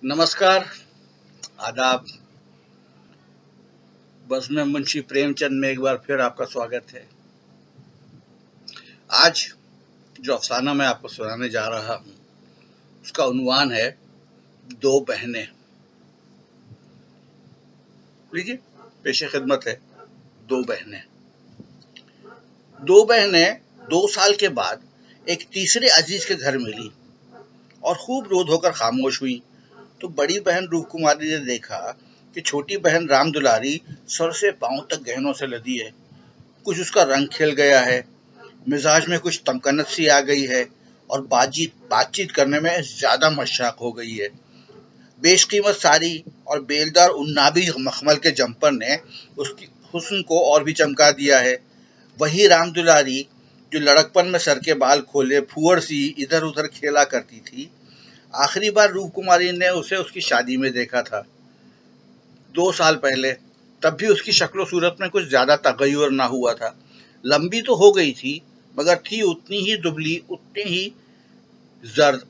नमस्कार, आदाब। बज़्म मुंशी प्रेमचंद में एक बार फिर आपका स्वागत है। आज जो अफसाना मैं आपको सुनाने जा रहा हूँ उसका उन्वान है दो बहनें। लीजिए, पेशे खिदमत है दो बहनें। दो बहनें 2 साल के बाद एक तीसरे अजीज के घर मिली और खूब रो धोकर खामोश हुई। तो बड़ी बहन रूपकुमारी ने देखा कि छोटी बहन राम दुलारी सर से पांव तक गहनों से लदी है। कुछ उसका रंग खिल गया है, मिजाज में कुछ तमकनत सी आ गई है और बातचीत करने में ज्यादा मशाक हो गई है। बेशकीमत साड़ी और बेलदार उन्नाबी मखमल के जम्पर ने उसकी हुस्न को और भी चमका दिया है। वही राम दुलारी जो लड़कपन में सर के बाल खोले फुअर सी इधर उधर खेला करती थी, आखिरी बार रूप कुमारी ने उसे उसकी शादी में देखा था 2 साल पहले। तब भी उसकी शक्ल सूरत में कुछ ज्यादा तगय्युर ना हुआ था। लंबी तो हो गई थी, मगर थी उतनी ही दुबली, उतनी ही जर्द,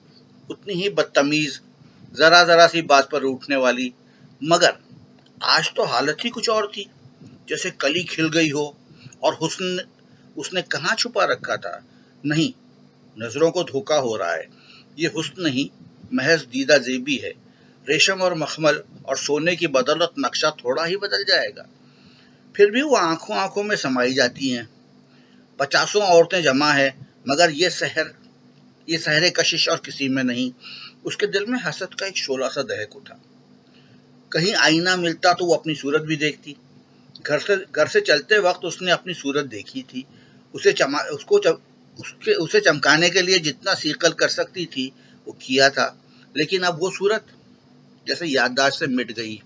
उतनी ही बदतमीज, जरा जरा सी बात पर उठने वाली। मगर आज तो हालत ही कुछ और थी, जैसे कली खिल गई हो। और हुस्न उसने कहाँ छुपा रखा था? नहीं, नजरों को धोखा हो रहा है। ये हुस्न नहीं, महज दीदा जेबी है। रेशम और मखमल और सोने की बदौलत नक्शा थोड़ा ही बदल जाएगा, फिर भी वो आंखों आंखों में समाई जाती हैं। 50 औरतें जमा है, मगर ये सहरे कशिश और किसी में नहीं। उसके दिल में हसद का एक शोला सा दहक उठा। कहीं आईना मिलता तो वो अपनी सूरत भी देखती। घर से चलते वक्त उसने अपनी सूरत देखी थी। उसे चमा उसको च, उसके उसे चमकाने के लिए जितना सीकल कर सकती थी वो किया था, लेकिन अब वो सूरत जैसे याददाश्त से मिट गई।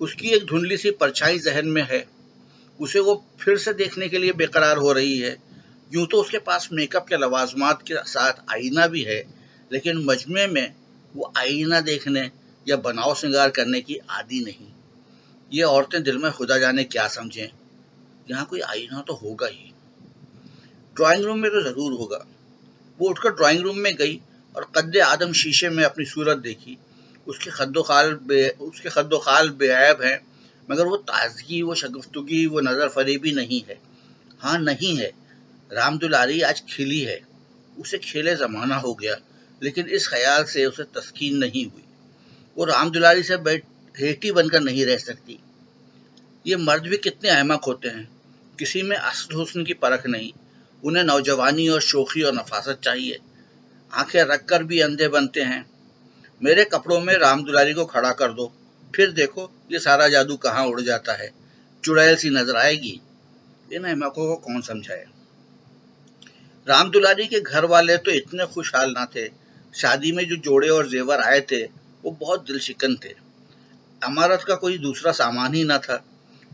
उसकी एक धुंधली सी परछाई जहन में है, उसे वो फिर से देखने के लिए बेकरार हो रही है। यूं तो उसके पास मेकअप के लवाजमात के साथ आईना भी है, लेकिन मजमे में वो आईना देखने या बनाव श्रृंगार करने की आदी नहीं। ये औरतें दिल में खुदा जाने क्या समझें। यहाँ कोई आईना तो होगा ही, ड्राइंग रूम में तो जरूर होगा। वो उठकर ड्राइंग रूम में गई और कद्दे आदम शीशे में अपनी सूरत देखी। उसके खद्दो खाल बेऐब हैं, मगर वो ताजगी, वो शगुफ्तगी, वो नजर फरेबी नहीं है। हाँ, नहीं है। राम दुलारी आज खिली है। उसे खेले जमाना हो गया, लेकिन इस ख्याल से उसे तस्कीन नहीं हुई। वो राम दुलारी से हेटी बनकर नहीं रह सकती। ये मर्द भी कितने अहमक होते हैं, किसी में असल हुस्न की परख नहीं। उन्हें नौजवानी और शोखी और नफासत चाहिए, आंखें रखकर भी अंधे बनते हैं। मेरे कपड़ों में राम दुलारी को खड़ा कर दो, फिर देखो ये सारा जादू कहाँ उड़ जाता है। चुड़ैल सी नजर आएगी। इन अहमकों को कौन समझाए। राम दुलारी के घर वाले तो इतने खुशहाल ना थे। शादी में जो जोड़े और जेवर आए थे वो बहुत दिलशिकन थे। अमारत का कोई दूसरा सामान ही ना था।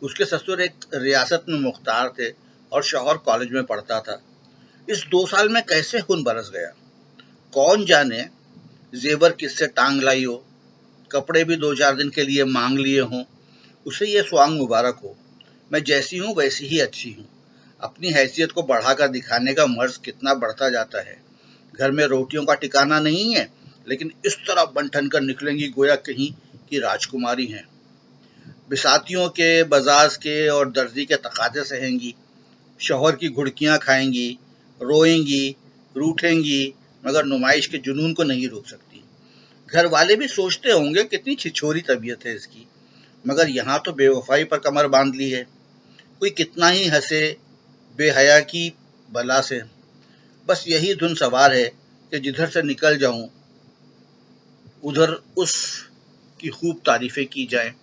उसके ससुर एक रियासत में मुख्तार थे और शौहर कॉलेज में पढ़ता था। इस 2 साल में कैसे खून बरस गया, कौन जाने। जेवर किससे टांग लाई हो, कपड़े भी 2-4 दिन के लिए मांग लिए हों। उसे ये स्वांग मुबारक हो। मैं जैसी हूँ वैसी ही अच्छी हूँ। अपनी हैसियत को बढ़ाकर दिखाने का मर्ज कितना बढ़ता जाता है। घर में रोटियों का ठिकाना नहीं है, लेकिन इस तरह बन-ठन कर निकलेंगी गोया कहीं की राजकुमारी हैं। बिसातियों के, बजाज के और दर्जी के तकाजे सहेंगी। शौहर की घुड़कियां खाएंगी, रोएंगी, रूठेंगी, मगर नुमाइश के जुनून को नहीं रोक सकती। घर वाले भी सोचते होंगे कितनी छिछोरी तबीयत है इसकी, मगर यहाँ तो बेवफाई पर कमर बांध ली है। कोई कितना ही हंसे बेहया की बला से, बस यही धुन सवार है कि जिधर से निकल जाऊं उधर उस की खूब तारीफें की जाए।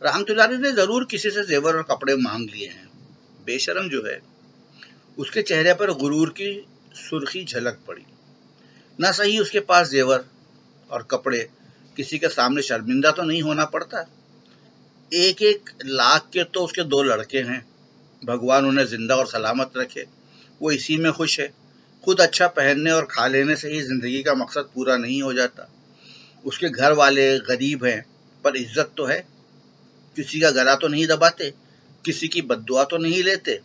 राम दुलारी ने जरूर किसी से जेवर और कपड़े मांग लिए हैं। बेशरम जो है, उसके चेहरे पर गुरूर की सुर्खी झलक पड़ी। न सही उसके पास जेवर और कपड़े, किसी के सामने शर्मिंदा तो नहीं होना पड़ता। एक एक लाख के तो उसके 2 लड़के हैं, भगवान उन्हें जिंदा और सलामत रखे। वो इसी में खुश है। खुद अच्छा पहनने और खा लेने से ही जिंदगी का मकसद पूरा नहीं हो जाता। उसके घर वाले गरीब हैं, पर इज्जत तो है। किसी का गला तो नहीं दबाते, किसी की बद्दुआ तो नहीं लेते।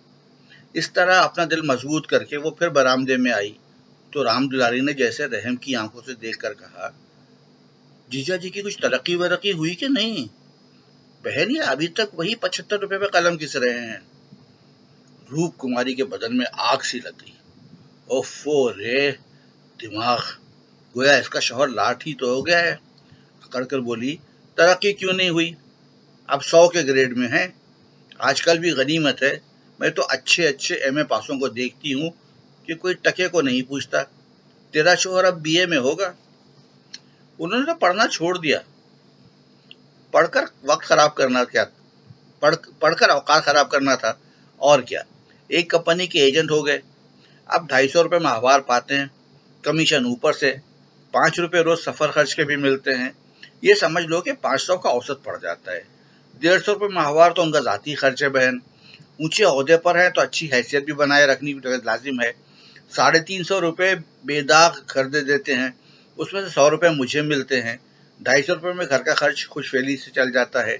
इस तरह अपना दिल मजबूत करके वो फिर बरामदे में आई तो राम दुलारी ने जैसे रहम की आंखों से देखकर कहा, जीजा जी की कुछ तरक्की वरक्की हुई कि नहीं? बहन ये अभी तक वही 75 रुपए पे कलम घिस रहे हैं। रूप कुमारी के बदन में आग सी लग गई। ओफो रे दिमाग, गोया इसका शौहर लाट ही तो हो गया है। अकड़ कर बोली, तरक्की क्यों नहीं हुई? अब 100 के ग्रेड में है। आजकल भी गनीमत है। मैं तो अच्छे अच्छे एमए पासों को देखती हूँ कि कोई टके को नहीं पूछता। तेरा शौहर अब बीए में होगा। उन्होंने तो पढ़ना छोड़ दिया। पढ़कर वक्त खराब करना क्या, पढ़कर औकात खराब करना था और क्या। एक कंपनी के एजेंट हो गए। अब 250 रुपए माहवार पाते हैं, कमीशन ऊपर से। 5 रुपए रोज सफर खर्च के भी मिलते हैं। ये समझ लो कि 500 का औसत पड़ जाता है। 150 रुपए माहवार तो उनका जाती खर्च है बहन। ऊंचे ओहदे पर है तो अच्छी हैसियत भी बनाए रखनी लाजिम है। 350 रुपए बेदाग खरीदे देते हैं, उसमें से 100 रुपए मुझे मिलते हैं। 250 रुपए में घर का खर्च खुशफेली से चल जाता है।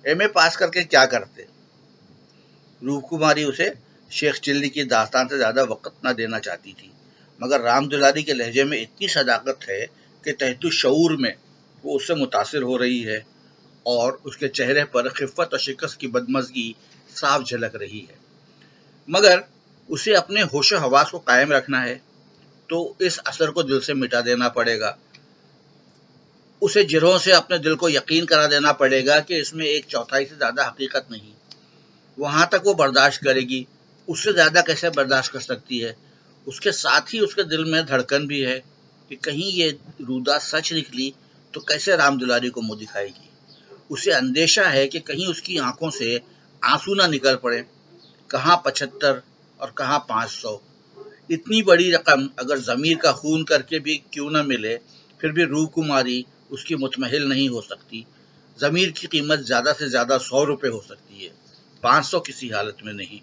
एमए पास करके क्या करते? रूप कुमारी उसे शेख चिल्ली की दास्तान से ज्यादा वक्त न देना चाहती थी, मगर राम दुलारी के लहजे में इतनी सदाकत है कि तहतु शऊर में वो उससे मुतासिर हो रही है और उसके चेहरे पर खिफ़्फ़त और शिकस्त की बदमज़गी साफ झलक रही है। मगर उसे अपने होशो हवास को कायम रखना है तो इस असर को दिल से मिटा देना पड़ेगा। उसे जिरहों से अपने दिल को यकीन करा देना पड़ेगा कि इसमें 1/4 से ज्यादा हकीकत नहीं। वहां तक वो बर्दाश्त करेगी, उससे ज्यादा कैसे बर्दाश्त कर सकती है? उसके साथ ही उसके दिल में धड़कन भी है कि कहीं ये रूदा सच निकली तो कैसे राम दुलारी को मुंह दिखाएगी। उसे अंदेशा है कि कहीं उसकी आंखों से आंसू ना निकल पड़े। कहाँ 75 और कहाँ 500। इतनी बड़ी रकम अगर जमीर का खून करके भी क्यों न मिले, फिर भी रूप कुमारी उसकी मुतमहिल नहीं हो सकती। जमीर की कीमत ज्यादा से ज्यादा 100 रुपए हो सकती है, 500 किसी हालत में नहीं।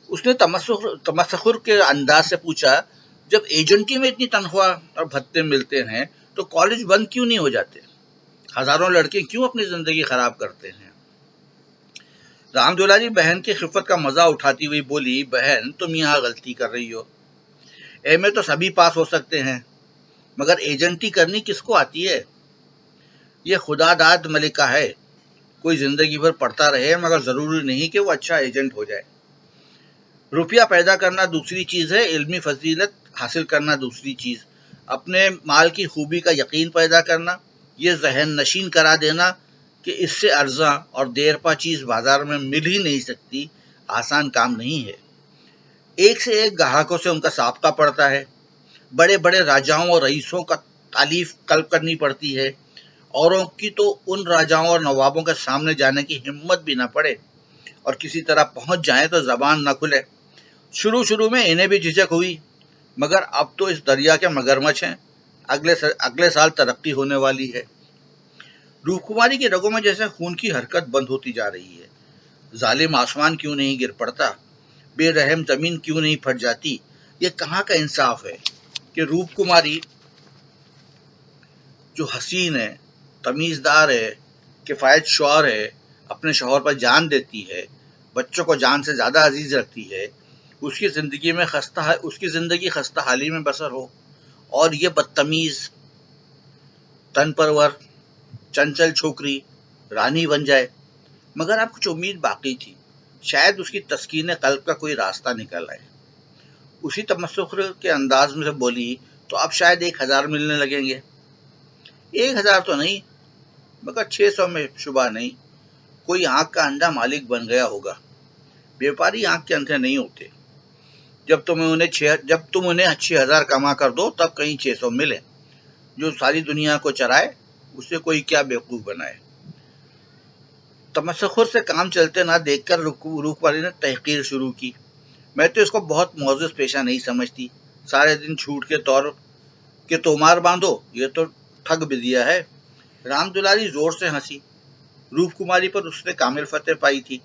उसने तमस्खुर के अंदाज से पूछा, जब एजेंटी में इतनी तनख्वाह और भत्ते मिलते हैं तो कॉलेज बंद क्यों नहीं हो जाते? हजारों लड़के क्यों अपनी जिंदगी खराब करते हैं? राम दुलारी बहन की खिफत का मजा उठाती हुई बोली, बहन तुम यहाँ गलती कर रही हो। एमए तो सभी पास हो सकते हैं, मगर एजेंटी करनी किसको आती है? ये खुदादाद मलिका है। कोई जिंदगी भर पढ़ता रहे मगर जरूरी नहीं कि वो अच्छा एजेंट हो जाए। रुपया पैदा करना दूसरी चीज है, इल्मी फजीलत हासिल करना दूसरी चीज। अपने माल की खूबी का यकीन पैदा करना, ये जहन नशीन करा देना कि इससे अर्जा और देरपा चीज बाजार में मिल ही नहीं सकती, आसान काम नहीं है। एक से एक ग्राहकों से उनका साबका पड़ता है। बड़े बड़े राजाओं और रईसों का तालीफ कल्प करनी पड़ती है। औरों की तो उन राजाओं और नवाबों के सामने जाने की हिम्मत भी ना पड़े, और किसी तरह पहुंच जाए तो जबान न खुले। शुरू शुरू में इन्हें भी झिझक हुई, मगर अब तो इस दरिया के मगरमच्छ हैं। अगले साल तरक्की होने वाली है। रूपकुमारी की रगों में जैसे खून की हरकत बंद होती जा रही है। जालिम आसमान क्यों नहीं गिर पड़ता, बेरहम जमीन क्यों नहीं फट जाती? ये कहाँ का इंसाफ है कि रूपकुमारी जो हसीन है, तमीजदार है, किफायत शौर है, अपने शौहर पर जान देती है, बच्चों को जान से ज्यादा अजीज रखती है, उसकी जिंदगी खस्ता हाली में बसर हो, और ये बदतमीज तन परवर चंचल छोकरी रानी बन जाए। मगर अब कुछ उम्मीद बाकी थी, शायद उसकी तस्कीन कल्ब का कोई रास्ता निकल आए। उसी तमस्सुख के अंदाज में से बोली, तो अब शायद 1000 मिलने लगेंगे। 1000 तो नहीं, मगर 600 में शुबा नहीं। कोई आंख का अंधा मालिक बन गया होगा। व्यापारी आंख के अंधे नहीं होते। जब तुम उन्हें 6000 कमा कर दो तब कहीं 600 मिले। जो सारी दुनिया को चराए उसे कोई क्या बेवकूफ बनाए। तमस्सुर से काम चलते ना देखकर रूपवाली ने तहकीर शुरू की। मैं तो इसको बहुत मौजूद पेशा नहीं समझती। सारे दिन छूट के तौर के तोमार बांधो, ये तो ठग बिदिया है। राम दुलारी जोर से हंसी। रूप कुमारी पर उसने कामिल फतेह पाई थी।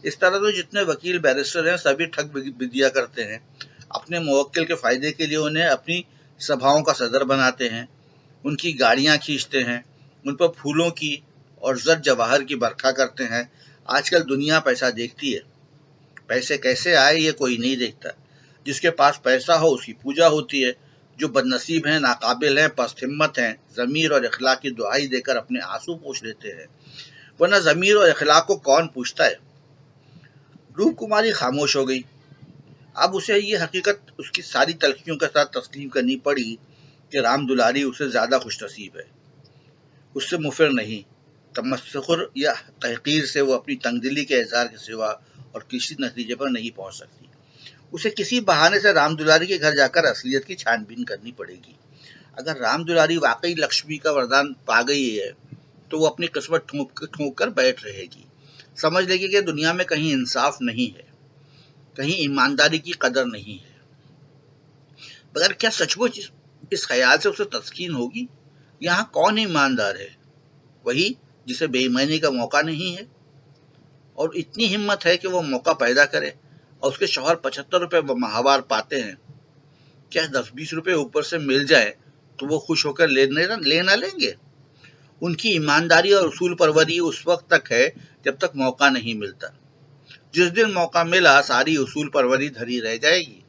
इस तरह तो जितने वकील बैरिस्टर हैं सभी ठग बिदिया करते हैं। अपने मुवक्किल के फायदे के लिए उन्हें अपनी सभाओं का सदर बनाते हैं, उनकी गाड़ियां खींचते हैं, उन पर फूलों की और जर जवाहर की बरखा करते हैं। आजकल दुनिया पैसा देखती है। पैसे कैसे आए ये कोई नहीं देखता। जिसके पास पैसा हो उसकी पूजा होती है, जो बदनसीब हैं, नाकाबिल हैं, पस्त हिम्मत हैं, ज़मीर और इखलाक की दुआई देकर अपने आंसू पोंछ लेते हैं, वरना ज़मीर और इखलाक को कौन पूछता है। रूप कुमारी खामोश हो गई। अब उसे ये हकीकत उसकी सारी तलखियों के साथ तस्लीम करनी पड़ी कि राम दुलारी उससे ज्यादा खुशनसीब है, उससे मुफिर नहीं। तमस्सुर या तहकीर से वो अपनी तंगदिली के इज़हार के सिवा और किसी नतीजे पर नहीं पहुंच सकती। उसे किसी बहाने से राम दुलारी के घर जाकर असलियत की छानबीन करनी पड़ेगी। अगर राम दुलारी वाकई लक्ष्मी का वरदान पा गई है तो वो अपनी किस्मत ठोंक कर बैठ रहेगी। समझ लेगी कि दुनिया में कहीं इंसाफ नहीं है, कहीं ईमानदारी की कदर नहीं है। मगर क्या सचमुच इस ख्याल से उसे तस्कीन होगी? यहाँ कौन ईमानदार है? वही जिसे बेईमानी का मौका नहीं है, और इतनी हिम्मत है कि वो मौका पैदा करे। और उसके शौहर 75 रुपए माहवार पाते हैं। क्या 10-20 रुपए ऊपर से मिल जाए तो वो खुश होकर लेना लेंगे? उनकी ईमानदारी और उसूल परवरी उस वक्त तक है जब तक मौका नहीं मिलता। जिस दिन मौका मिला सारी उसूल परवरी धरी रह जाएगी।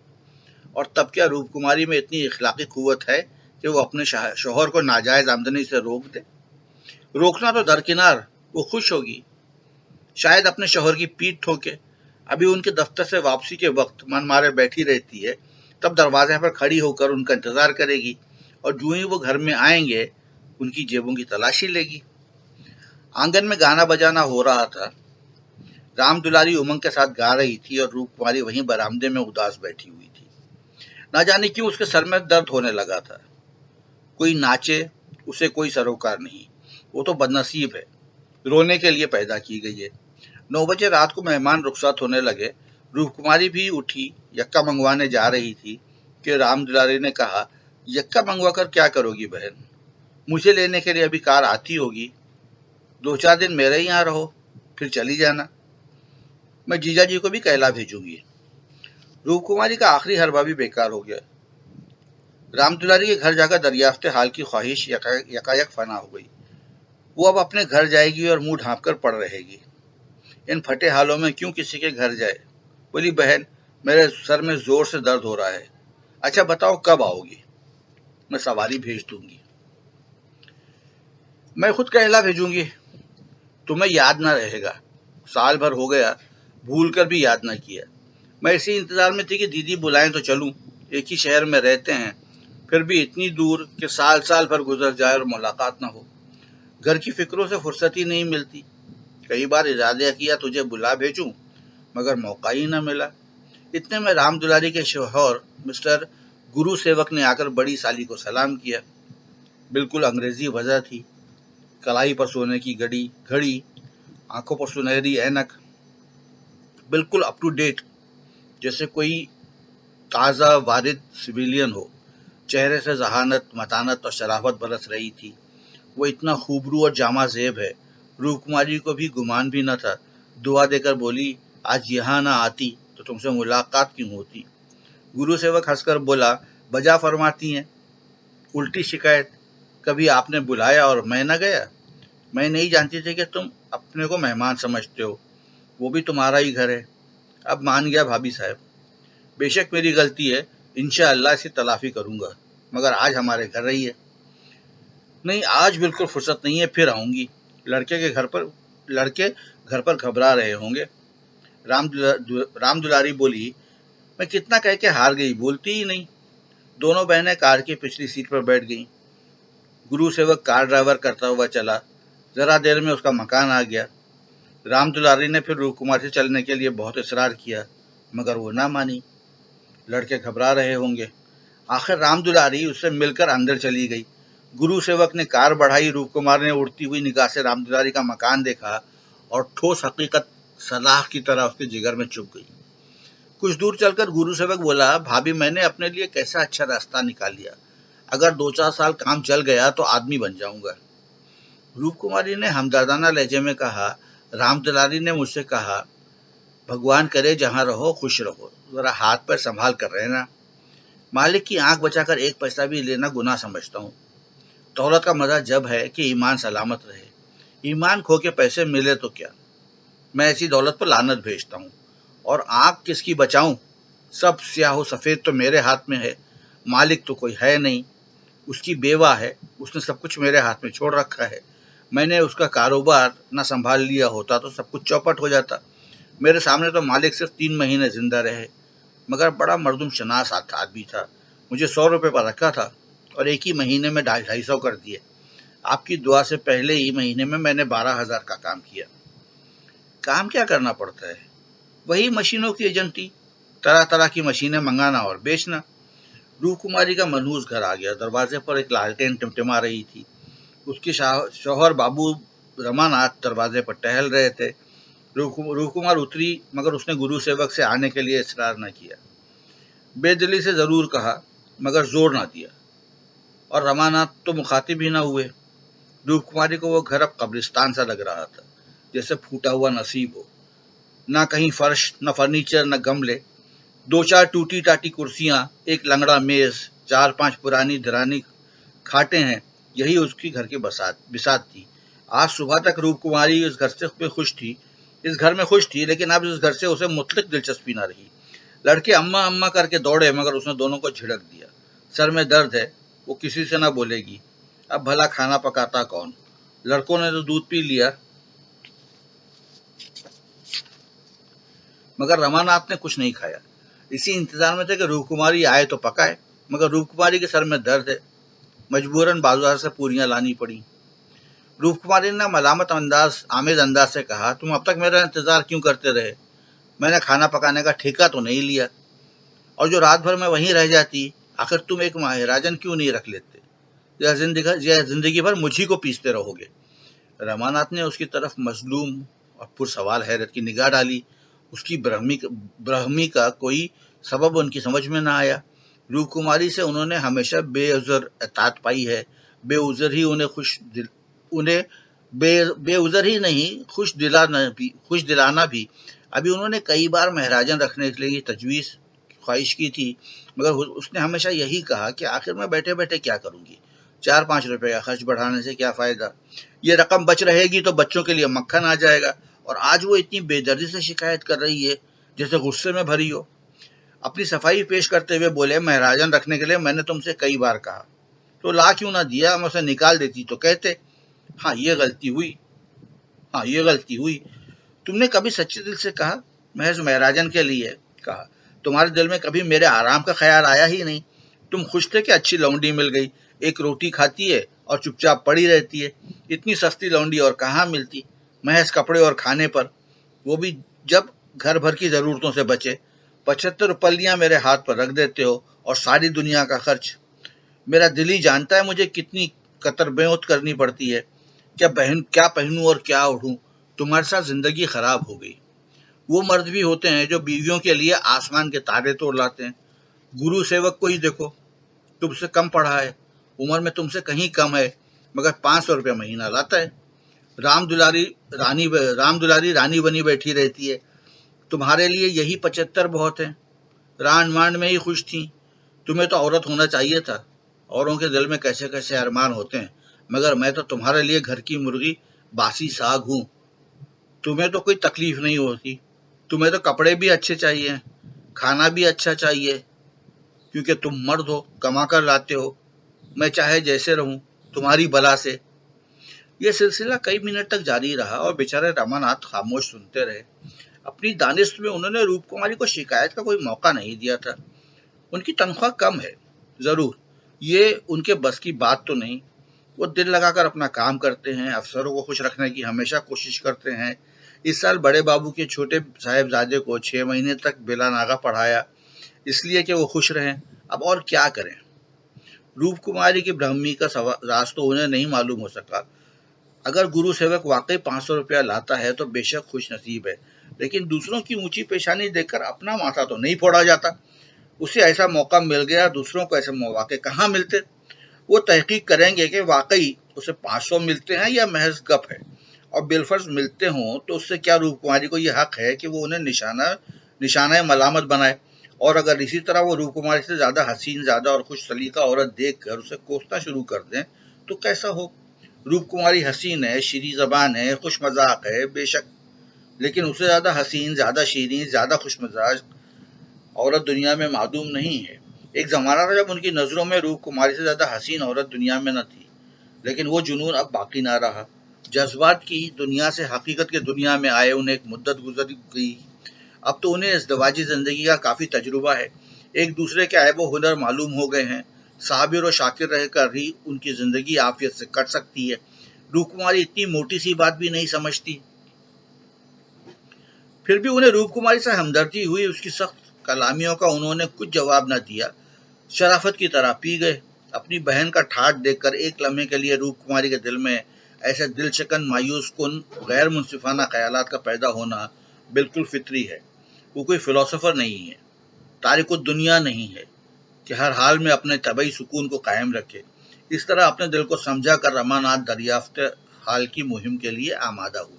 और तब क्या रूप कुमारी में इतनी इखलाकी कुव्वत है कि वो अपने शौहर को नाजायज आमदनी से रोक दे? रोकना तो दरकिनार, वो खुश होगी, शायद अपने शौहर की पीठ ठोके। अभी उनके दफ्तर से वापसी के वक्त मन मारे बैठी रहती है, तब दरवाजे पर खड़ी होकर उनका इंतजार करेगी, और जो ही वो घर में आएंगे उनकी जेबों की तलाशी लेगी। आंगन में गाना बजाना हो रहा था। राम दुलारी उमंग के साथ गा रही थी और रूप कुमारी वहीं बरामदे में उदास बैठी हुई थी। ना जाने क्यों उसके सर में दर्द होने लगा था। कोई नाचे उसे कोई सरोकार नहीं, वो तो बदनसीब है, रोने के लिए पैदा की गई है। 9 बजे रात को मेहमान रुखसत होने लगे। रूप कुमारी भी उठी, यक्का मंगवाने जा रही थी कि राम दुलारी ने कहा, यक्का मंगवा कर क्या करोगी बहन? मुझे लेने के लिए अभी कार आती होगी। 2-4 दिन मेरे यहाँ रहो, फिर चली जाना। मैं जीजा जी को भी कहला भेजूंगी। रूप कुमारी का आखिरी हरबा भी बेकार हो गया। राम दुलारी के घर जाकर दरियाफ्ते हाल की ख्वाहिश यकायक फना हो गई। वो अब अपने घर जाएगी और मुंह ढांप कर पड़ रहेगी। इन फटे हालों में क्यों किसी के घर जाए? बोली, बहन मेरे सर में जोर से दर्द हो रहा है। अच्छा बताओ कब आओगी? मैं सवारी भेज दूंगी। मैं खुद कहला भेजूंगी, तुम्हें याद ना रहेगा। साल भर हो गया, भूल कर भी याद ना किया। मैं इसी इंतजार में थी कि दीदी बुलाएं तो चलूं। एक ही शहर में रहते हैं, फिर भी इतनी दूर कि साल साल भर गुजर जाए और मुलाकात ना हो। घर की फिक्रों से फुर्सत ही नहीं मिलती। कई बार इरादा किया तुझे बुला भेजूं, मगर मौका ही ना मिला। इतने में राम दुलारी के शौहर मिस्टर गुरु सेवक ने आकर बड़ी साली को सलाम किया। बिल्कुल अंग्रेजी वजह थी। कलाई पर सोने की घड़ी, आंखों पर सुनहरी ऐनक, बिल्कुल अप टू डेट, जैसे कोई ताज़ा वारिद सिविलियन हो। चेहरे से जहानत, मतानत और शराफत बरस रही थी। वो इतना खूबरू और जामा जेब है, रूप कुमारी को भी गुमान भी न था। दुआ देकर बोली, आज यहाँ ना आती तो तुमसे मुलाकात क्यों होती। गुरु सेवक हंसकर बोला, बजा फरमाती हैं, उल्टी शिकायत। कभी आपने बुलाया और मैं न गया? मैं नहीं जानती थी कि तुम अपने को मेहमान समझते हो, वो भी तुम्हारा ही घर है। अब मान गया भाभी साहब, बेशक मेरी गलती है, इंशाअल्लाह इसकी तलाफी करूंगा, मगर आज हमारे घर रही है। नहीं, आज बिल्कुल फुर्सत नहीं है, फिर आऊंगी। लड़के घर पर घबरा रहे होंगे। राम दुलारी बोली, मैं कितना कह के हार गई, बोलती ही नहीं। दोनों बहनें कार की पिछली सीट पर बैठ गईं। गुरु सेवक कार ड्राइवर करता हुआ चला। जरा देर में उसका मकान आ गया। राम दुलारी ने फिर रूप कुमार से चलने के लिए बहुत इसरार किया, मगर वो ना मानी। लड़के घबरा रहे होंगे। आखिर राम दुलारी उससे मिलकर अंदर चली गई। गुरु सेवक ने कार बढ़ाई। रूप कुमार ने उड़ती हुई निगाह से राम दुलारी का मकान देखा और ठोस हकीकत सलाख की तरह उसके जिगर में चुभ गई। कुछ दूर चलकर गुरु सेवक बोला, भाभी मैंने अपने लिए कैसा अच्छा रास्ता निकाल लिया। अगर 2-4 साल काम चल गया तो आदमी बन जाऊंगा। रूप कुमारी ने हमदर्दाना लहजे में कहा, राम दुलारी ने मुझसे कहा, भगवान करे जहां रहो खुश रहो, जरा हाथ पैर संभाल कर रहना। मालिक की आंख बचाकर 1 पैसा भी लेना गुनाह समझता हूँ। दौलत का मजा जब है कि ईमान सलामत रहे। ईमान खो के पैसे मिले तो क्या। मैं ऐसी दौलत पर लानत भेजता हूँ। और आंख किसकी बचाऊं? सब स्याह सफेद तो मेरे हाथ में है। मालिक तो कोई है नहीं, उसकी बेवा है, उसने सब कुछ मेरे हाथ में छोड़ रखा है। मैंने उसका कारोबार न संभाल लिया होता तो सब कुछ चौपट हो जाता। मेरे सामने तो मालिक सिर्फ 3 महीने जिंदा रहे, मगर बड़ा मर्दुम शनास आदमी था। मुझे 100 रुपये पर रखा था और एक ही महीने में 250 कर दिए। आपकी दुआ से पहले ही महीने में मैंने 12,000 का काम किया। काम क्या करना पड़ता है? वही मशीनों की एजेंटी, तरह तरह की मशीनें मंगाना और बेचना। रूप कुमारी का मनहूस घर आ गया। दरवाजे पर एक लालटेन टिमटिमा रही थी। उसके शौहर बाबू रमानाथ दरवाजे पर टहल रहे थे। रूप कुमार उतरी, मगर उसने गुरु सेवक से आने के लिए इसरार न किया। बेदिली से जरूर कहा, मगर जोर ना दिया, और रमानाथ तो मुखातिब ही न हुए। रूप कुमारी को वो घर अब कब्रिस्तान सा लग रहा था, जैसे फूटा हुआ नसीब हो। न कहीं फर्श, न फर्नीचर, न गमले, 2-4 टूटी टाटी कुर्सियां, एक लंगड़ा मेज, 4-5 पुरानी धरानी खाटे हैं। यही उसकी घर की बिसात थी। आज सुबह तक रूप कुमारी इस घर में खुश थी, लेकिन अब इस घर से उसे मुतलक दिलचस्पी न रही। लड़के अम्मा अम्मा करके दौड़े, मगर उसने दोनों को झिड़क दिया। सर में दर्द है, वो किसी से ना बोलेगी। अब भला खाना पकाता कौन? लड़कों ने तो दूध पी लिया। मगर रमानाथ ने कुछ नहीं खाया। इसी इंतजार में थे कि रूप कुमारी आए तो पकाए, मगर रूप कुमारी के सर में दर्द है। मजबूरन बाजार से पूरियां लानी पड़ी। रूप कुमारी ने मलामत आमेज अंदाज से कहा, तुम अब तक मेरा इंतजार क्यों करते रहे? मैंने खाना पकाने का ठेका तो नहीं लिया, और जो रात भर मैं वहीं रह जाती, आखिर तुम एक महाराजन क्यों नहीं रख लेते? यह जिंदगी भर मुझी को पीसते रहोगे। रमानाथ ने उसकी तरफ मजलूम और पुरसवाल हैरत की निगाह डाली। उसकी ब्रह्मी का कोई सबब उनकी समझ में न आया। रूप कुमारी से उन्होंने हमेशा बेउजर एतात पाई है। बेउजर ही उन्हें बेउजर ही नहीं, खुश दिलाना भी। अभी उन्होंने कई बार महराजन रखने के लिए तजवीज़ ख्वाहिश की थी, मगर उसने हमेशा यही कहा कि आखिर मैं बैठे बैठे क्या करूंगी, 4-5 रुपए का खर्च बढ़ाने से क्या फायदा? ये रकम बच रहेगी तो बच्चों के लिए मक्खन आ जाएगा। और आज वो इतनी बेदर्दी से शिकायत कर रही है, जैसे गुस्से में भरी हो। अपनी सफाई पेश करते हुए बोले, महराजन रखने के लिए मैंने तुमसे कई बार कहा, तो ला क्यों ना दिया? मैं उसे निकाल देती तो कहते। हाँ ये गलती हुई, तुमने कभी सच्चे दिल से कहा? महज महराजन के लिए कहा। तुम्हारे दिल में कभी मेरे आराम का ख्याल आया ही नहीं। तुम खुश थे कि अच्छी लौंडी मिल गई, एक रोटी खाती है और चुपचाप पड़ी रहती है। इतनी सस्ती लौंडी और कहाँ मिलती, महज कपड़े और खाने पर, वो भी जब घर भर की जरूरतों से बचे। 75 रुपलियां मेरे हाथ पर रख देते हो, और सारी दुनिया का खर्च। मेरा दिल ही जानता है मुझे कितनी कतर बेउत करनी पड़ती है। क्या पहनूं और क्या ओढ़ूं? तुम्हारे साथ जिंदगी खराब हो गई। वो मर्द भी होते हैं जो बीवियों के लिए आसमान के तारे तोड़ लाते हैं। गुरु सेवक को ही देखो, तुमसे कम पढ़ा है, उम्र में तुमसे कहीं कम है, मगर 500 रुपये महीना लाता है। राम दुलारी रानी बनी बैठी रहती है। तुम्हारे लिए यही 75 बहुत है। रान मांड में ही खुश थी। तुम्हें तो औरत होना चाहिए था। औरों के दिल में कैसे कैसे अरमान होते हैं, मगर मैं तो तुम्हारे लिए घर की मुर्गी, बासी साग हूं। तुम्हें तो कोई तकलीफ नहीं होती। तुम्हें तो कपड़े भी अच्छे चाहिए, खाना भी अच्छा चाहिए, क्योंकि तुम मर्द हो, कमा कर लाते हो। मैं चाहे जैसे रहूं, तुम्हारी बला से। यह सिलसिला कई मिनट तक जारी रहा और बेचारे रमानाथ खामोश सुनते रहे। अपनी दानिश में उन्होंने रूप कुमारी को शिकायत का कोई मौका नहीं दिया था। उनकी तनख्वाह कम है, जरूर, ये उनके बस की बात तो नहीं। वो दिल लगाकर अपना काम करते हैं, अफसरों को खुश रखने की हमेशा कोशिश करते हैं। इस साल बड़े बाबू के छोटे साहेबजादे को 6 महीने तक बेला नागा पढ़ाया, इसलिए कि वो खुश रहें। अब और क्या करें? रूप कुमारी की ब्राह्मी का राज तो उन्हें नहीं मालूम हो सका। अगर गुरु सेवक वाकई 500 रुपया लाता है तो बेशक खुश नसीब है, लेकिन दूसरों की ऊंची पेशानी देखकर अपना माथा तो नहीं फोड़ा जाता। उसे ऐसा मौका मिल गया, दूसरों को ऐसे मौके कहाँ मिलते? वो तहकीक करेंगे कि वाकई उसे 500 मिलते हैं या महज गप है, और बिलफर्ज मिलते हों तो उससे क्या रूप कुमारी को यह हक है कि वो उन्हें निशाना मलामत बनाए? और अगर इसी तरह वो रूप कुमारी से ज्यादा हसीन, ज्यादा और खुश सलीका औरत देखकर उसे कोसना शुरू कर दें तो कैसा हो? रूप कुमारी हसीन है, शीरी जबान है, खुश मजाक है, बेशक, लेकिन उससे ज्यादा हसीन, ज्यादा शीरीन, ज्यादा खुश मजाज औरत दुनिया में मालूम नहीं है। एक जमाना था जब उनकी नजरों में रूप कुमारी से ज्यादा हसीन औरत दुनिया में न थी, लेकिन वो जुनून अब बाकी ना रहा। जज्बात की दुनिया से हकीकत की दुनिया में आए उन्हें एक मुद्दत गुजर गई। अब तो उन्हें इज़्दिवाजी जिंदगी का काफी तजुर्बा है। एक दूसरे के ऐब व हुनर मालूम हो गए हैं। साबिर और शाकिर रहकर ही उनकी जिंदगी आफियत से कट सकती है। रूप कुमारी इतनी मोटी सी बात भी नहीं समझती। फिर भी उन्हें रूप कुमारी से हमदर्दी हुई। उसकी सख्त कलामियों का उन्होंने कुछ जवाब न दिया। शराफत की तरह पी गए। अपनी बहन का ठाठ देखकर एक लम्हे के लिए रूप कुमारी के दिल में ऐसे दिलशकन मायूस कुन गैर मुनसिफाना ख्यालात का पैदा होना बिल्कुल फितरी है। वो कोई फिलोसोफर नहीं है, तारिकुद दुनिया नहीं है कि हर हाल में अपने तबई सुकून को कायम रखे। इस तरह अपने दिल को समझा कर रमानाथ दरियाफ्त हाल की मुहिम के लिए आमादा हुए।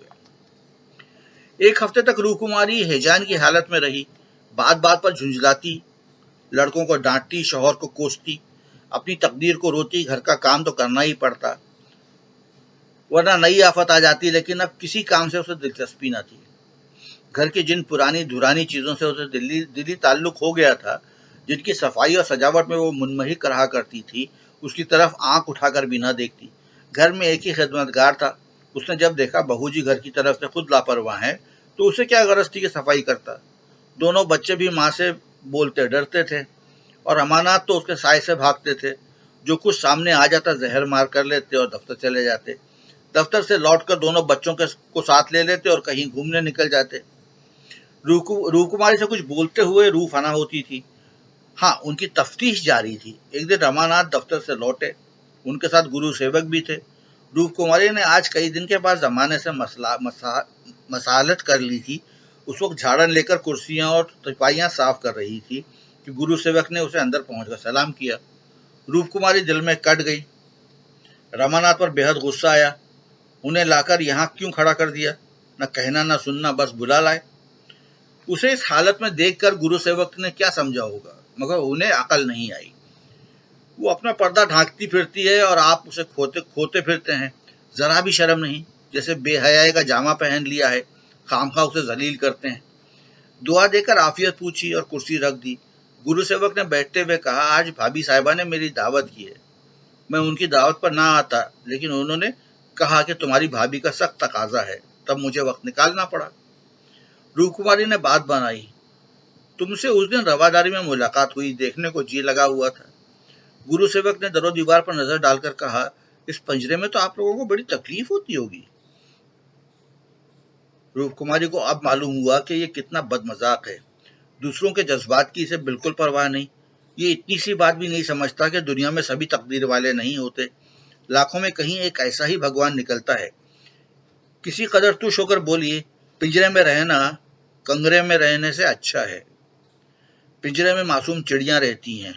एक हफ्ते तक रूप कुमारी हैजान की हालत में रही। बात बात पर झुंझलाती, लड़कों को डांटती, शौहर को कोसती, अपनी तकदीर को रोती। घर का काम तो करना ही पड़ता, वरना नई आफत आ जाती। लेकिन अब किसी काम से उसे दिलचस्पी न थी। घर की जिन पुरानी धुरानी चीजों से उसे दिली ताल्लुक हो गया था, जिनकी सफाई और सजावट में वो मुनमहिक रहा करती थी, उसकी तरफ आंख उठाकर भी न देखती। घर में एक ही खिदमतगार था। उसने जब देखा बहू जी घर की तरफ से खुद लापरवाह हैं, तो उसे क्या गरज थी कि सफाई करता। दोनों बच्चे भी माँ से बोलते डरते थे और अमानात तो उसके साय से भागते थे। जो कुछ सामने आ जाता जहर मार कर लेते और दफ्तर चले जाते। दफ्तर से लौटकर दोनों बच्चों को साथ ले लेते और कहीं घूमने निकल जाते। रूप कुमारी से कुछ बोलते हुए रूह फना होती थी। हाँ, उनकी तफ्तीश जारी थी। एक दिन रमानाथ दफ्तर से लौटे। उनके साथ गुरु सेवक भी थे। रूप कुमारी ने आज कई दिन के बाद जमाने से मसालत कर ली थी। उस वक्त झाड़न लेकर कुर्सियां और तिपाइयां साफ कर रही थी कि गुरु सेवक ने उसे अंदर पहुंचकर सलाम किया। रूप कुमारी दिल में कट गई। रमानाथ पर बेहद गुस्सा आया। उन्हें लाकर यहाँ क्यों खड़ा कर दिया? न कहना न सुनना, बस बुला लाए। उसे इस हालत में देखकर गुरु सेवक ने क्या समझा होगा, मगर उन्हें अकल नहीं आई। वो अपना पर्दा ढांकती फिरती है और आप उसे खोते खोते फिरते हैं। जरा भी शर्म नहीं, जैसे बेहयाई का जामा पहन लिया है। खामखा उसे जलील करते हैं। दुआ देकर आफियत पूछी और कुर्सी रख दी। गुरु सेवक ने बैठते हुए कहा, आज भाभी साहिबा ने मेरी दावत की है। मैं उनकी दावत पर ना आता, लेकिन उन्होंने कहा कि तुम्हारी भाभी का सख्त तकाजा है, तब मुझे वक्त निकालना पड़ा। रूप कुमारी ने बात बनाई, तुमसे उस दिन रवादारी में मुलाकात हुई, देखने को जी लगा हुआ था। गुरु सेवक ने दरो दीवार पर नजर डालकर कहा, इस पंजरे में तो आप लोगों को बड़ी तकलीफ होती होगी। रूप कुमारी को अब मालूम हुआ कि ये कितना बदमजाक है। दूसरों के जज्बात की इसे बिल्कुल परवाह नहीं। ये इतनी सी बात भी नहीं समझता कि दुनिया में सभी तकदीर वाले नहीं होते। लाखों में कहीं एक ऐसा ही भगवान निकलता है। किसी कदर तुष होकर बोलिए, पिंजरे में रहना कंगरे में रहने से अच्छा है। पिंजरे में मासूम चिड़ियां रहती हैं,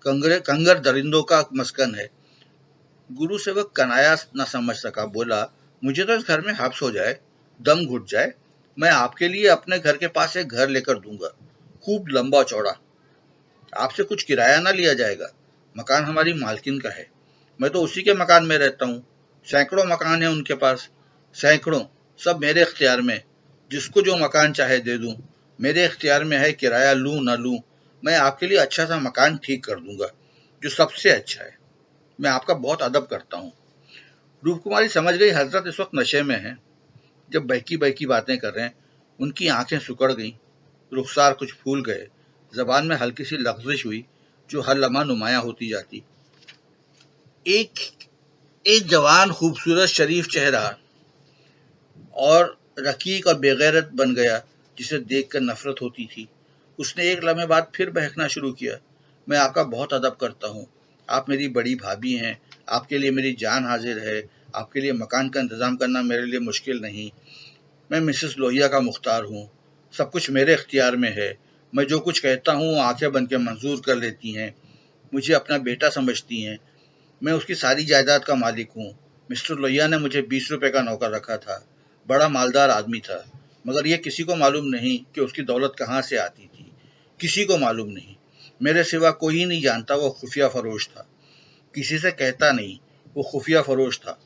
कंगर दरिंदों का मस्कन है। गुरु सेवक कनाया न समझ सका, बोला, मुझे तो इस घर में हब्स हो जाए, दम घुट जाए, मैं आपके लिए अपने घर के पास एक घर लेकर दूंगा, खूब लंबा चौड़ा। आपसे कुछ किराया ना लिया जाएगा। मकान हमारी मालकिन का है। मैं तो उसी के मकान में रहता हूँ। सैकड़ों मकान है उनके पास, सैकड़ों, सब मेरे इख्तियार में। जिसको जो मकान चाहे दे दूं। मेरे इख्तियार में है, किराया लूं न लूं। मैं आपके लिए अच्छा सा मकान ठीक कर दूंगा, जो सबसे अच्छा है। मैं आपका बहुत अदब करता हूँ। रूप कुमारी समझ गई हजरत इस वक्त नशे में है। जब बहकी बहकी बातें कर रहे हैं, उनकी आंखें सुकड़ गईं, रुखसार कुछ फूल गए, जबान में हल्की सी लफ्जिश हुई, जो हर लम्हा नुमायां होती जाती। एक एक जवान खूबसूरत शरीफ चेहरा और रकीक और बेगैरत बन गया, जिसे देखकर नफरत होती थी। उसने एक लम्हे बाद फिर बहकना शुरू किया। मैं आपका बहुत अदब करता हूँ। आप मेरी बड़ी भाभी हैं। आपके लिए मेरी जान हाजिर है। आपके लिए मकान का इंतजाम करना मेरे लिए मुश्किल नहीं। मैं मिसेस लोहिया का मुख्तार हूँ। सब कुछ मेरे इख्तियार में है। मैं जो कुछ कहता हूँ आंखें बन के मंजूर कर लेती हैं। मुझे अपना बेटा समझती हैं। मैं उसकी सारी जायदाद का मालिक हूँ। मिस्टर लोहिया ने मुझे 20 रुपए का नौकर रखा था। बड़ा मालदार आदमी था, मगर यह किसी को मालूम नहीं कि उसकी दौलत कहाँ से आती थी। किसी को मालूम नहीं। मेरे सिवा कोई नहीं जानता वो खुफिया फरोश था। किसी से कहता नहीं, वो खुफिया फरोश था।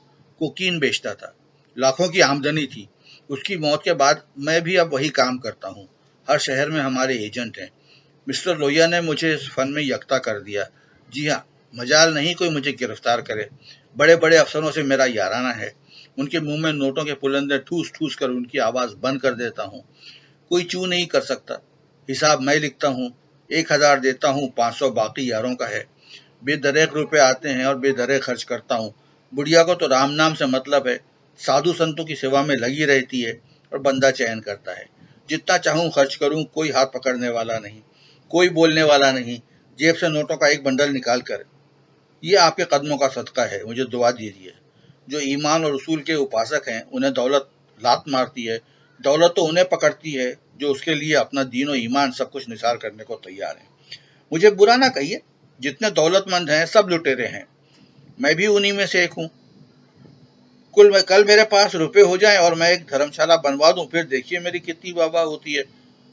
कोकीन बेचता था। लाखों की आमदनी थी। उसकी मौत के बाद मैं भी अब वही काम करता हूँ। हर शहर में हमारे एजेंट हैं। मिस्टर लोहिया ने मुझे इस फन में यकता कर दिया। जी हाँ, मजाल नहीं कोई मुझे गिरफ्तार करे। बड़े बड़े अफसरों से मेरा याराना है। उनके मुंह में नोटों के पुलंदे ठूस ठूस कर उनकी आवाज बंद कर देता हूँ। कोई चू नहीं कर सकता। हिसाब मैं लिखता हूँ। 1000 देता हूँ, 500 बाकी यारों का है। बेदरेक रुपए आते हैं और बेदरेक खर्च करता हूँ। बुढ़िया को तो राम नाम से मतलब है। साधु संतों की सेवा में लगी रहती है और बंदा चयन करता है। जितना चाहूं खर्च करूं, कोई हाथ पकड़ने वाला नहीं, कोई बोलने वाला नहीं। जेब से नोटों का एक बंडल निकाल कर, ये आपके कदमों का सदका है, मुझे दुआ दीजिए। जो ईमान और उसूल के उपासक हैं, उन्हें दौलत लात मारती है। दौलत तो उन्हें पकड़ती है जो उसके लिए अपना दीन और ईमान सब कुछ निसार करने को तैयार है। मुझे बुरा ना कहिए, जितने दौलतमंद हैं सब लुटेरे हैं। मैं भी उन्हीं में से एक हूँ। कल मेरे पास रुपए हो जाएं और मैं एक धर्मशाला बनवा दूं, फिर देखिए मेरी कितनी वाहवाह होती है।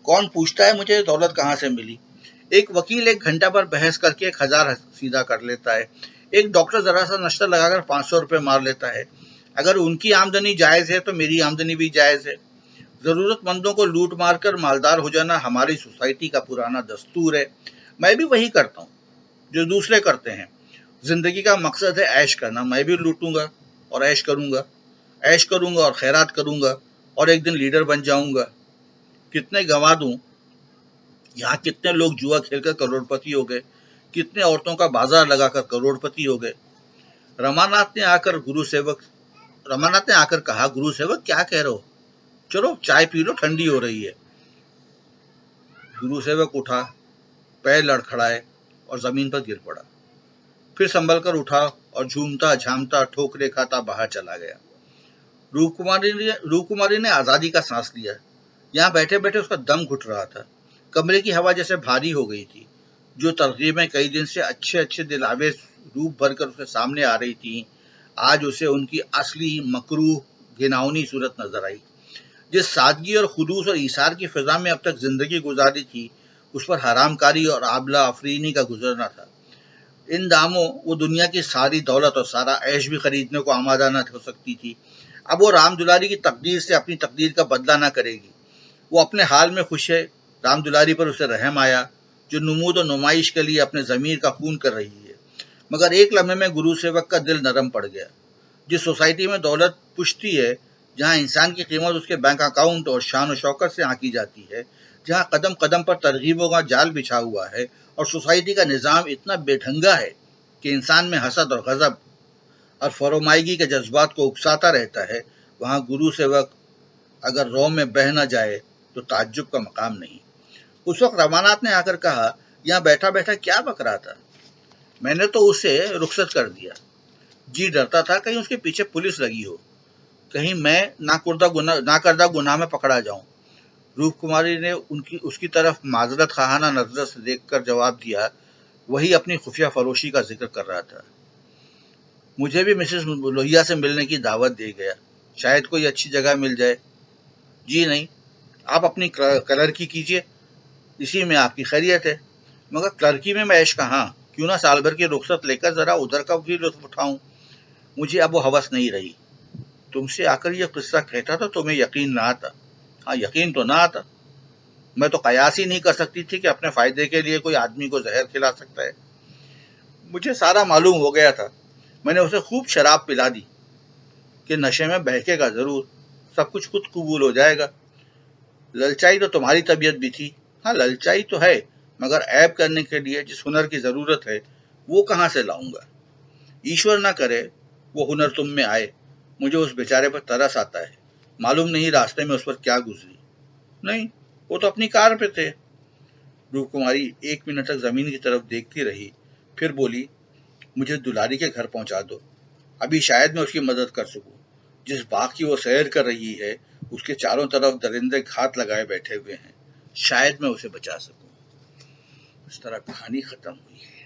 कौन पूछता है मुझे दौलत कहाँ से मिली। एक वकील 1 घंटा पर बहस करके 1000 सीधा कर लेता है। एक डॉक्टर जरा सा नश्ता लगाकर 500 रुपए मार लेता है। अगर उनकी आमदनी जायज है तो मेरी आमदनी भी जायज है। जरूरतमंदों को लूट मार कर मालदार हो जाना हमारी सोसाइटी का पुराना दस्तूर है। मैं भी वही करता हूँ जो दूसरे करते हैं। जिंदगी का मकसद है ऐश करना। मैं भी लूटूंगा और ऐश करूंगा, ऐश करूंगा और खैरात करूंगा, और एक दिन लीडर बन जाऊंगा। कितने गंवा दूं। यहाँ कितने लोग जुआ खेलकर करोड़पति हो गए, कितने औरतों का बाजार लगाकर करोड़पति हो गए। रमानाथ ने आकर गुरु सेवक रमानाथ ने आकर कहा, गुरु सेवक क्या कह रहे हो, चलो चाय पी लो, ठंडी हो रही है। गुरु सेवक उठा, पैर लड़खड़ाए और जमीन पर गिर पड़ा। फिर संभल कर उठा और झूमता झामता ठोकरे खाता बाहर चला गया। रूपकुमारी ने आजादी का सांस लिया। यहाँ बैठे बैठे उसका दम घुट रहा था। कमरे की हवा जैसे भारी हो गई थी। जो तरकीबें कई दिन से अच्छे अच्छे दिलावे रूप भरकर उसके सामने आ रही थी, आज उसे उनकी असली मकरूह घिनौनी सूरत नजर आई। जिस सादगी और खुलूस और ईसार की फिजा में अब तक जिंदगी गुजारी थी, उस पर हरामकारी और आबला अफरीनी का गुजरना था। इन दामों वो दुनिया की सारी दौलत और सारा ऐश भी खरीदने को आमादा न हो सकती थी। अब वो राम दुलारी की तकदीर से अपनी तकदीर का बदला ना करेगी। वो अपने हाल में खुश है। राम दुलारी पर उसे रहम आया, जो नुमूद और नुमाइश के लिए अपने जमीर का खून कर रही है। मगर एक लम्हे में गुरु सेवक का दिल नरम पड़ गया। जिस सोसाइटी में दौलत पुश्ती है, जहाँ इंसान की कीमत उसके बैंक अकाउंट और शान और शौकत से आंकी जाती है, जहाँ कदम कदम पर तरगीबों का जाल बिछा हुआ है और सोसाइटी का निज़ाम इतना बेढंगा है कि इंसान में हसद और गजब और फरोमाइगी के जज्बात को उकसाता रहता है, वहाँ गुरु सेवक अगर रौ में बह न जाए तो ताज्जुब का मकाम नहीं। उस वक्त रमानाथ ने आकर कहा, यहाँ बैठा बैठा क्या बक रहा था। मैंने तो उसे रुखसत कर दिया। जी डरता था कहीं उसके पीछे पुलिस लगी हो, कहीं मैं नाकर्दा गुनाह में पकड़ा जाऊं। रूप कुमारी ने उसकी तरफ माजरत खाना नजर से देखकर जवाब दिया, वही अपनी खुफिया फरोशी का जिक्र कर रहा था। मुझे भी मिसेस लोहिया से मिलने की दावत दे गया, शायद कोई अच्छी जगह मिल जाए। जी नहीं, आप अपनी क्लर्की कीजिए, इसी में आपकी खैरियत है। मगर क्लर्की में मैं ऐश कहाँ, क्यों ना साल भर की रुखसत लेकर जरा उधर का भी लुत्फ उठाऊं। मुझे अब वो हवस नहीं रही। तुमसे आकर यह किस्सा कहता तो तुम्हें यकीन ना आता। हाँ, यकीन तो ना आता। मैं तो कयास ही नहीं कर सकती थी कि अपने फायदे के लिए कोई आदमी को जहर खिला सकता है। मुझे सारा मालूम हो गया था। मैंने उसे खूब शराब पिला दी कि नशे में बहकेगा जरूर, सब कुछ खुद कबूल हो जाएगा। ललचाई तो तुम्हारी तबीयत भी थी। हाँ, ललचाई तो है, मगर ऐब करने के लिए जिस हुनर की जरूरत है, वो कहाँ से लाऊंगा। ईश्वर ना करे वो हुनर तुम में आए। मुझे उस बेचारे पर तरस आता है। मालूम नहीं रास्ते में उस पर क्या गुजरी। नहीं, वो तो अपनी कार पे थे। रूपकुमारी 1 मिनट तक जमीन की तरफ देखती रही, फिर बोली, मुझे दुलारी के घर पहुंचा दो। अभी शायद मैं उसकी मदद कर सकूं। जिस बाग की वो सैर कर रही है, उसके चारों तरफ दरिंदे घात लगाए बैठे हुए हैं। शायद मैं उसे बचा सकूं। इस तरह कहानी खत्म हुई है।